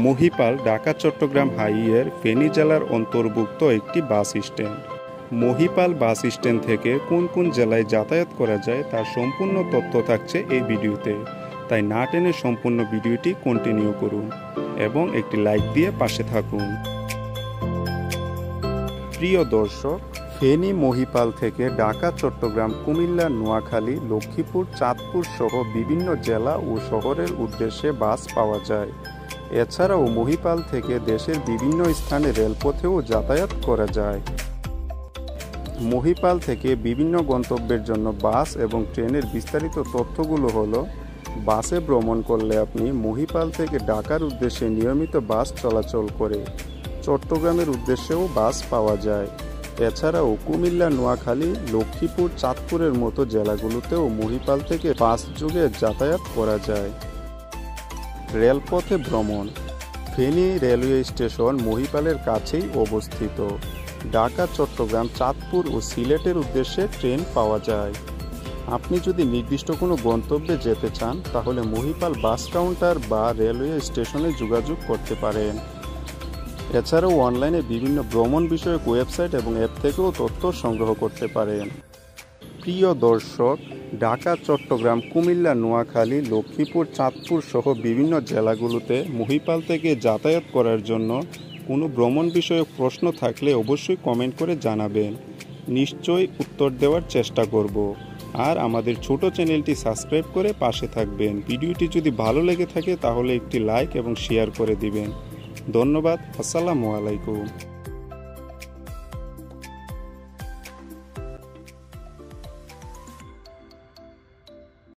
মহিপাল ঢাকা চট্টগ্রাম হাইওয়ের ফেনী জেলার অন্তর্ভুক্ত একটি bus stand. Mahipal bus stand থেকে কোন কোন জেলায় যাতায়াত করা যায় তার সম্পূর্ণ তথ্য থাকছে এই ভিডিওতে, তাই না টেনে সম্পূর্ণ ভিডিওটি কন্টিনিউ করুন এবং একটি লাইক দিয়ে পাশে থাকুন। প্রিয় দর্শক, ফেনী মহিপাল থেকে ঢাকা, চট্টগ্রাম, কুমিল্লা, নোয়াখালী, লক্ষ্মীপুর, চাঁদপুর সহ বিভিন্ন জেলা ও শহরের উদ্দেশ্যে বাস পাওয়া যায়। এছাড়াও মহিপাল থেকে দেশের বিভিন্ন স্থানে রেলপথেও যাতায়াত করা যায়। মহিপাল থেকে বিভিন্ন গন্তব্যের জন্য বাস এবং ট্রেনের বিস্তারিত তথ্যগুলো হলো: বাসে ভ্রমণ করলে আপনি মহিপাল থেকে ঢাকার উদ্দেশ্যে নিয়মিত বাস চলাচল করে। চট্টগ্রামের উদ্দেশ্যেও বাস পাওয়া যায়। এছাড়াও কুমিল্লা, নোয়াখালী, লক্ষ্মীপুর, চাঁদপুরের মতো জেলাগুলোতেও মহিপাল থেকে বাস যোগে যাতায়াত করা যায়। রেলপথে ভ্রমণ। ফেনী রেলওয়ে স্টেশন মহিপালের কাছেই অবস্থিত। ঢাকা, চট্টগ্রাম, চাঁদপুর ও সিলেটের উদ্দেশ্যে ট্রেন পাওয়া যায়। আপনি যদি নির্দিষ্ট কোনো গন্তব্যে যেতে চান তাহলে মহিপাল বাস কাউন্টার বা রেলওয়ে স্টেশনে যোগাযোগ করতে পারেন। এছাড়াও অনলাইনে বিভিন্ন ভ্রমণ বিষয়ক ওয়েবসাইট এবং অ্যাপ থেকেও তথ্য সংগ্রহ করতে পারেন। প্রিয় দর্শক, ঢাকা, চট্টগ্রাম, কুমিল্লা, নোয়াখালী, লক্ষ্মীপুর, চাঁদপুর সহ বিভিন্ন জেলাগুলোতে মহিপাল থেকে যাতায়াত করার জন্য কোনো ভ্রমণ বিষয়ক প্রশ্ন থাকলে অবশ্যই কমেন্ট করে জানাবেন। নিশ্চয়ই উত্তর দেওয়ার চেষ্টা করব। আর আমাদের ছোট চ্যানেলটি সাবস্ক্রাইব করে পাশে থাকবেন। ভিডিওটি যদি ভালো লেগে থাকে তাহলে একটি লাইক এবং শেয়ার করে দিবেন। ধন্যবাদ। আসসালামু আলাইকুম।